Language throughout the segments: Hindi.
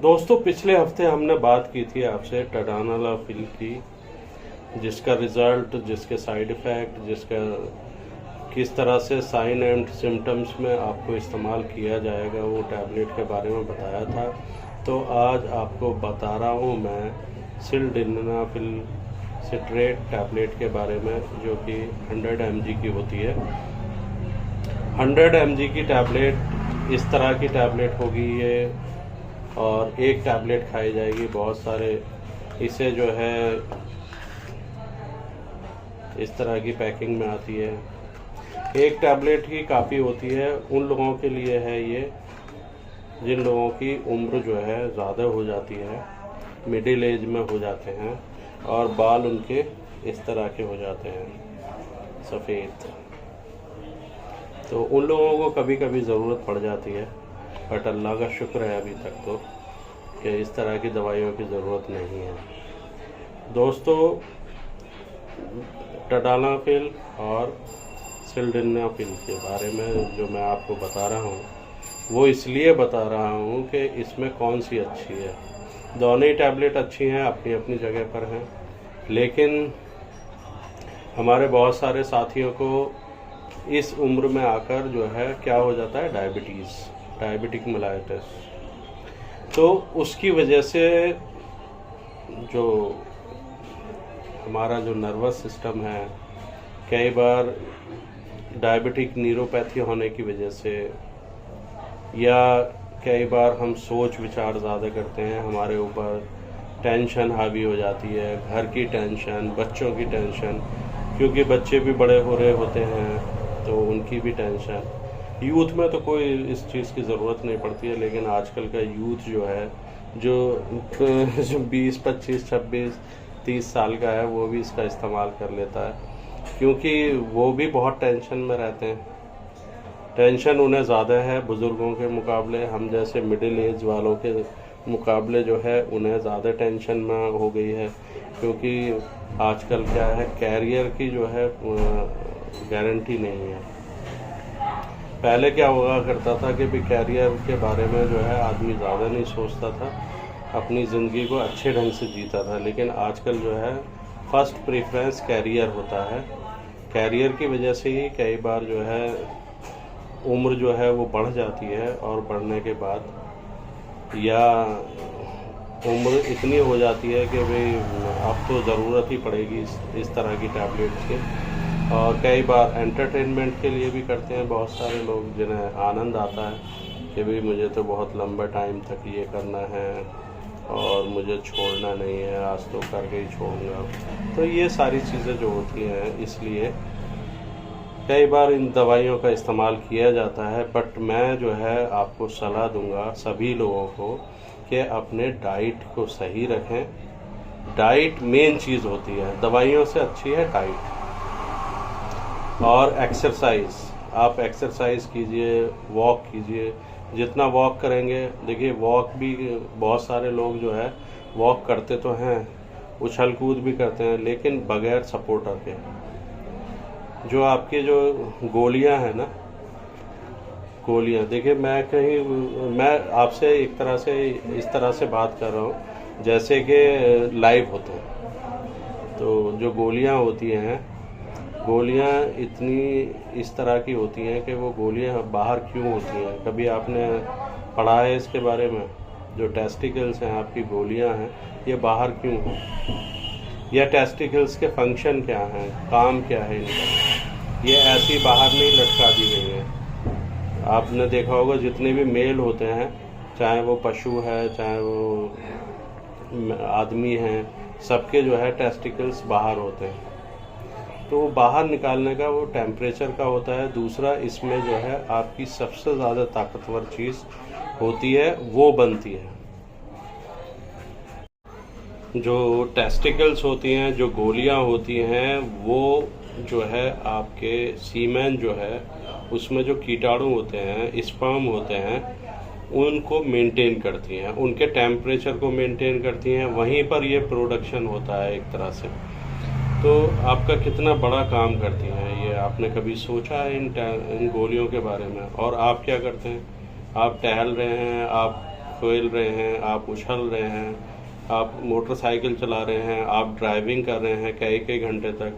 दोस्तों, पिछले हफ्ते हमने बात की थी आपसे टडानालाफिल की, जिसका रिज़ल्ट, जिसके साइड इफ़ेक्ट, जिसका किस तरह से साइन एंड सिम्टम्स में आपको इस्तेमाल किया जाएगा, वो टैबलेट के बारे में बताया था। तो आज आपको बता रहा हूँ मैं सिल्डेनाफिल सिट्रेट टैबलेट के बारे में, जो कि 100 mg की होती है। 100 mg की टैबलेट इस तरह की टैबलेट होगी ये, और एक टैबलेट खाई जाएगी। बहुत सारे इसे जो है इस तरह की पैकिंग में आती है। एक टैबलेट ही काफ़ी होती है। उन लोगों के लिए है ये जिन लोगों की उम्र जो है ज़्यादा हो जाती है, मिडिल एज में हो जाते हैं, और बाल उनके इस तरह के हो जाते हैं सफ़ेद। तो उन लोगों को कभी कभी ज़रूरत पड़ जाती है, बट अल्लाह का शुक्र है अभी तक तो कि इस तरह की दवाइयों की ज़रूरत नहीं है। दोस्तों, टडानाफिल और सिल्डेनाफिल के बारे में जो मैं आपको बता रहा हूँ, वो इसलिए बता रहा हूँ कि इसमें कौन सी अच्छी है। दोनों ही टैबलेट अच्छी हैं, अपनी अपनी जगह पर हैं, लेकिन हमारे बहुत सारे साथियों को इस उम्र में आकर जो है क्या हो जाता है, डायबिटिक मेलाइटिस। तो उसकी वजह से जो हमारा जो नर्वस सिस्टम है, कई बार डायबिटिक न्यूरोपैथी होने की वजह से, या कई बार हम सोच विचार ज़्यादा करते हैं, हमारे ऊपर टेंशन हावी हो जाती है, घर की टेंशन, बच्चों की टेंशन, क्योंकि बच्चे भी बड़े हो रहे होते हैं तो उनकी भी टेंशन। यूथ में तो कोई इस चीज़ की ज़रूरत नहीं पड़ती है, लेकिन आजकल का यूथ जो है, जो 20, 25, 26, 30 साल का है, वो भी इसका इस्तेमाल कर लेता है, क्योंकि वो भी बहुत टेंशन में रहते हैं। टेंशन उन्हें ज़्यादा है बुज़ुर्गों के मुकाबले, हम जैसे मिडिल एज वालों के मुकाबले जो है उन्हें ज़्यादा टेंशन में हो गई है, क्योंकि आजकल क्या है, कैरियर की जो है गारंटी नहीं है। पहले क्या हुआ करता था कि भी कैरियर के बारे में जो है आदमी ज़्यादा नहीं सोचता था, अपनी ज़िंदगी को अच्छे ढंग से जीता था, लेकिन आजकल जो है फर्स्ट प्रेफरेंस कैरियर होता है। कैरियर की वजह से ही कई बार जो है उम्र जो है वो बढ़ जाती है, और बढ़ने के बाद या उम्र इतनी हो जाती है कि भाई अब तो ज़रूरत ही पड़ेगी इस तरह की टैबलेट्स की। और कई बार एंटरटेनमेंट के लिए भी करते हैं बहुत सारे लोग, जिन्हें आनंद आता है कि भाई मुझे तो बहुत लंबे टाइम तक ये करना है और मुझे छोड़ना नहीं है, आज तो करके ही छोड़ूंगा। तो ये सारी चीज़ें जो होती हैं, इसलिए कई बार इन दवाइयों का इस्तेमाल किया जाता है। बट मैं जो है आपको सलाह दूंगा सभी लोगों को कि अपने डाइट को सही रखें। डाइट मेन चीज़ होती है, दवाइयों से अच्छी है डाइट। और एक्सरसाइज, आप एक्सरसाइज कीजिए, वॉक कीजिए। जितना वॉक करेंगे, देखिए वॉक भी बहुत सारे लोग जो है वॉक करते तो हैं, उछल कूद भी करते हैं, लेकिन बगैर सपोर्टर के। जो आपके जो गोलियां हैं ना, गोलियां, देखिए मैं आपसे एक तरह से इस तरह से बात कर रहा हूँ जैसे कि लाइव होते हैं। तो जो गोलियां होती हैं, गोलियां इतनी इस तरह की होती हैं कि वो गोलियां बाहर क्यों होती हैं, कभी आपने पढ़ा है इसके बारे में? जो टेस्टिकल्स हैं आपकी गोलियां हैं, ये बाहर क्यों हैं, या टेस्टिकल्स के फंक्शन क्या हैं, काम क्या है इनका? ये ऐसी बाहर नहीं लटका दी गई है। आपने देखा होगा जितने भी मेल होते हैं, चाहे वो पशु है चाहे वो आदमी हैं, सबके जो है टेस्टिकल्स बाहर होते हैं। तो वो बाहर निकालने का वो टेम्परेचर का होता है। दूसरा, इसमें जो है आपकी सबसे ज़्यादा ताकतवर चीज़ होती है वो बनती है। जो टेस्टिकल्स होती हैं, जो गोलियां होती हैं, वो जो है आपके सीमेन जो है उसमें जो कीटाणु होते हैं, स्पर्म होते हैं, उनको मेंटेन करती हैं, उनके टेम्परेचर को मेंटेन करती हैं। वहीं पर ये प्रोडक्शन होता है एक तरह से। तो आपका कितना बड़ा काम करती हैं ये, आपने कभी सोचा है इन गोलियों के बारे में? और आप क्या करते हैं? आप टहल रहे हैं, आप खेल रहे हैं, आप उछल रहे हैं, आप मोटरसाइकिल चला रहे हैं, आप ड्राइविंग कर रहे हैं कई कई घंटे तक,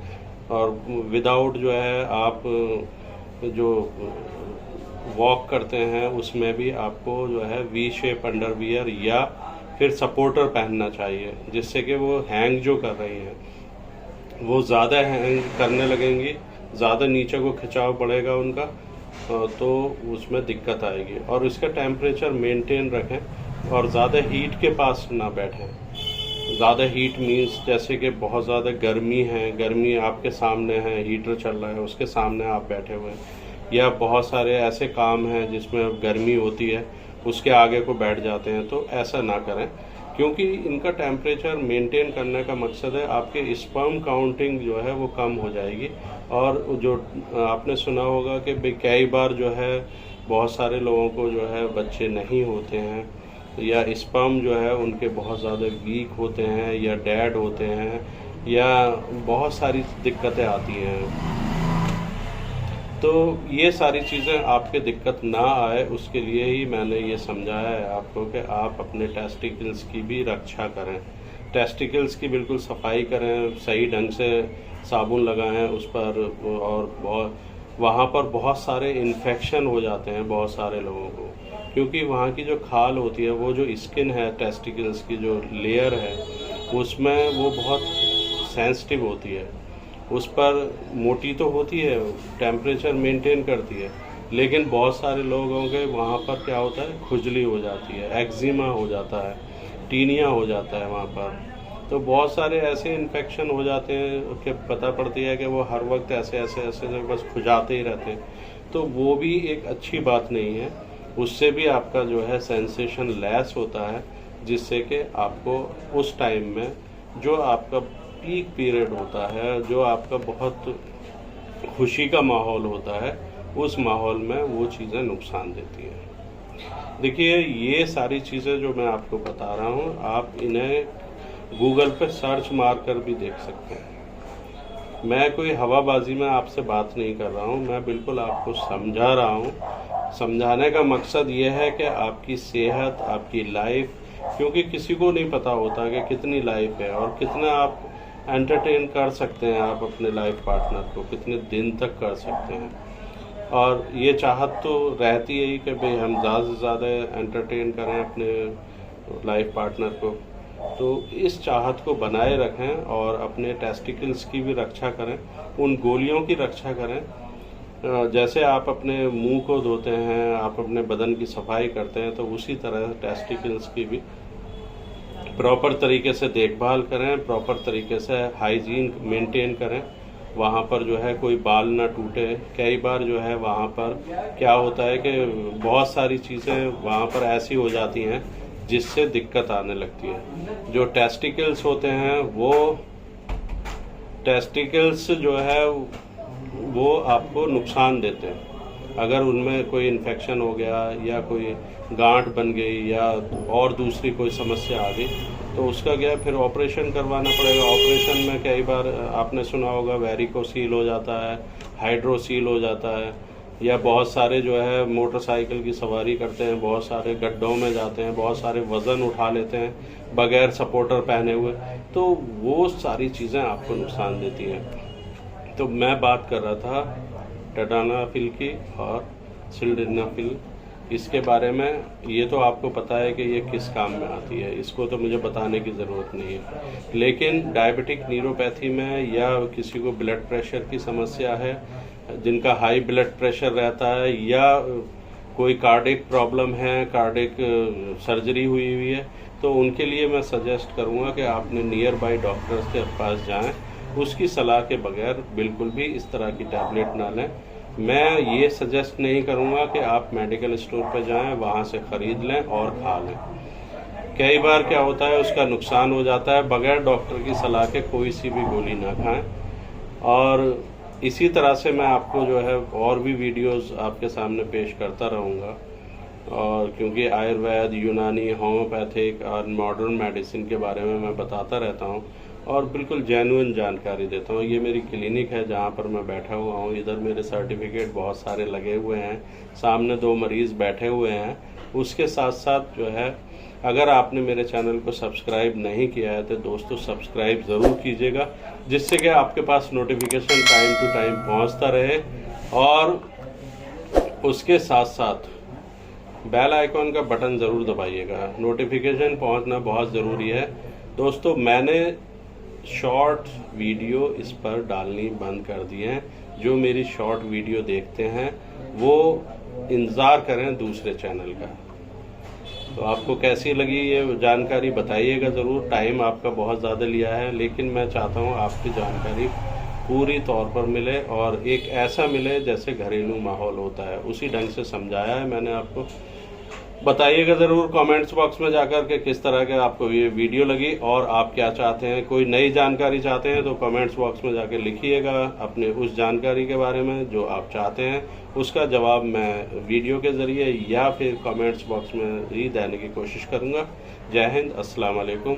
और विदाउट जो है आप जो वॉक करते हैं उसमें भी आपको जो है वी शेप अंडरवियर या फिर सपोर्टर पहनना चाहिए, जिससे कि वो हैंग जो कर रही हैं वो ज़्यादा हैंग करने लगेंगी, ज़्यादा नीचे को खिंचाव बढ़ेगा उनका, तो उसमें दिक्कत आएगी। और इसका टेम्परेचर मेंटेन रखें और ज़्यादा हीट के पास ना बैठें। ज़्यादा हीट मीन्स जैसे कि बहुत ज़्यादा गर्मी है, गर्मी आपके सामने है, हीटर चल रहा है उसके सामने आप बैठे हुए हैं, या बहुत सारे ऐसे काम हैं जिसमें गर्मी होती है उसके आगे को बैठ जाते हैं, तो ऐसा ना करें, क्योंकि इनका टेम्परेचर मेंटेन करने का मकसद है आपके स्पर्म काउंटिंग जो है वो कम हो जाएगी। और जो आपने सुना होगा कि कई बार जो है बहुत सारे लोगों को जो है बच्चे नहीं होते हैं, या स्पर्म जो है उनके बहुत ज़्यादा वीक होते हैं, या डेड होते हैं, या बहुत सारी दिक्कतें आती हैं। तो ये सारी चीज़ें आपके दिक्कत ना आए उसके लिए ही मैंने ये समझाया है आपको कि आप अपने टेस्टिकल्स की भी रक्षा करें, टेस्टिकल्स की बिल्कुल सफाई करें, सही ढंग से साबुन लगाएं उस पर, और वहाँ पर बहुत सारे इन्फेक्शन हो जाते हैं बहुत सारे लोगों को, क्योंकि वहाँ की जो खाल होती है, वो जो स्किन है टेस्टिकल्स की जो लेयर है उसमें वो बहुत सेंसिटिव होती है, उस पर मोटी तो होती है, टेम्परेचर मेंटेन करती है, लेकिन बहुत सारे लोगों के वहाँ पर क्या होता है, खुजली हो जाती है, एक्जिमा हो जाता है, टीनिया हो जाता है वहाँ पर। तो बहुत सारे ऐसे इन्फेक्शन हो जाते हैं कि पता पड़ती है कि वो हर वक्त ऐसे ऐसे ऐसे बस खुजाते ही रहते हैं, तो वो भी एक अच्छी बात नहीं है। उससे भी आपका जो है सेंसेशन लेस होता है, जिससे कि आपको उस टाइम में जो आपका पीक पीरियड होता है, जो आपका बहुत खुशी का माहौल होता है, उस माहौल में वो चीज़ें नुकसान देती हैं। देखिए, ये सारी चीज़ें जो मैं आपको बता रहा हूँ, आप इन्हें गूगल पे सर्च मार कर भी देख सकते हैं। मैं कोई हवाबाजी में आपसे बात नहीं कर रहा हूँ, मैं बिल्कुल आपको समझा रहा हूँ। समझाने का मकसद ये है कि आपकी सेहत, आपकी लाइफ, क्योंकि किसी को नहीं पता होता कि कितनी लाइफ है और कितना आप एंटरटेन कर सकते हैं, आप अपने लाइफ पार्टनर को कितने दिन तक कर सकते हैं। और ये चाहत तो रहती है ही कि भाई हम ज़्यादा से ज़्यादा एंटरटेन करें अपने लाइफ पार्टनर को, तो इस चाहत को बनाए रखें और अपने टेस्टिकल्स की भी रक्षा करें, उन गोलियों की रक्षा करें। जैसे आप अपने मुंह को धोते हैं, आप अपने बदन की सफाई करते हैं, तो उसी तरह टेस्टिकल्स की भी प्रॉपर तरीके से देखभाल करें, प्रॉपर तरीके से हाइजीन मेंटेन करें, वहाँ पर जो है कोई बाल ना टूटे। कई बार जो है वहाँ पर क्या होता है कि बहुत सारी चीज़ें वहाँ पर ऐसी हो जाती हैं जिससे दिक्कत आने लगती है। जो टेस्टिकल्स होते हैं, वो टेस्टिकल्स जो है वो आपको नुकसान देते हैं। अगर उनमें कोई इन्फेक्शन हो गया या कोई गांठ बन गई या और दूसरी कोई समस्या आ गई, तो उसका क्या फिर ऑपरेशन करवाना पड़ेगा। ऑपरेशन में कई बार आपने सुना होगा वेरिकोसील हो जाता है, हाइड्रोसील हो जाता है, या बहुत सारे जो है मोटरसाइकिल की सवारी करते हैं, बहुत सारे गड्ढों में जाते हैं, बहुत सारे वज़न उठा लेते हैं बगैर सपोर्टर पहने हुए, तो वो सारी चीज़ें आपको नुकसान देती हैं। तो मैं बात कर रहा था टेडानाफिल की और सिल्डेनाफिल, इसके बारे में। ये तो आपको पता है कि ये किस काम में आती है, इसको तो मुझे बताने की ज़रूरत नहीं है। लेकिन डायबिटिक न्यूरोपैथी में, या किसी को ब्लड प्रेशर की समस्या है, जिनका हाई ब्लड प्रेशर रहता है, या कोई कार्डिक प्रॉब्लम है, कार्डिक सर्जरी हुई हुई है, तो उनके लिए मैं सजेस्ट करूँगा कि आपने नियर बाई डॉक्टर्स के पास जाएं, उसकी सलाह के बगैर बिल्कुल भी इस तरह की टैबलेट ना लें। मैं ये सजेस्ट नहीं करूँगा कि आप मेडिकल स्टोर पर जाएं, वहाँ से ख़रीद लें और खा लें। कई बार क्या होता है, उसका नुकसान हो जाता है। बगैर डॉक्टर की सलाह के कोई सी भी गोली ना खाएं। और इसी तरह से मैं आपको जो है और भी वीडियोस आपके सामने पेश करता रहूँगा, और क्योंकि आयुर्वेद, यूनानी, होम्योपैथिक और मॉडर्न मेडिसिन के बारे में मैं बताता रहता हूँ और बिल्कुल जेन्युइन जानकारी देता हूँ। ये मेरी क्लिनिक है जहाँ पर मैं बैठा हुआ हूँ। इधर मेरे सर्टिफिकेट बहुत सारे लगे हुए हैं, सामने 2 मरीज़ बैठे हुए हैं, उसके साथ साथ जो है, अगर आपने मेरे चैनल को सब्सक्राइब नहीं किया है तो दोस्तों सब्सक्राइब ज़रूर कीजिएगा, जिससे कि आपके पास नोटिफिकेशन टाइम टू टाइम पहुंचता रहे। और उसके साथ साथ बेल आइकॉन का बटन ज़रूर दबाइएगा, नोटिफिकेशन पहुंचना बहुत ज़रूरी है। दोस्तों मैंने शॉर्ट वीडियो इस पर डालनी बंद कर दिए हैं। जो मेरी शॉर्ट वीडियो देखते हैं वो इंतज़ार करें दूसरे चैनल का। तो आपको कैसी लगी ये जानकारी बताइएगा ज़रूर। टाइम आपका बहुत ज़्यादा लिया है, लेकिन मैं चाहता हूँ आपकी जानकारी पूरी तौर पर मिले और एक ऐसा मिले जैसे घरेलू माहौल होता है, उसी ढंग से समझाया है मैंने आपको। बताइएगा ज़रूर कमेंट्स बॉक्स में जाकर के किस तरह के आपको ये वीडियो लगी और आप क्या चाहते हैं। कोई नई जानकारी चाहते हैं तो कमेंट्स बॉक्स में जाकर लिखिएगा अपने उस जानकारी के बारे में जो आप चाहते हैं। उसका जवाब मैं वीडियो के ज़रिए या फिर कमेंट्स बॉक्स में ही देने की कोशिश करूँगा। जय हिंद, अस्सलाम वालेकुम।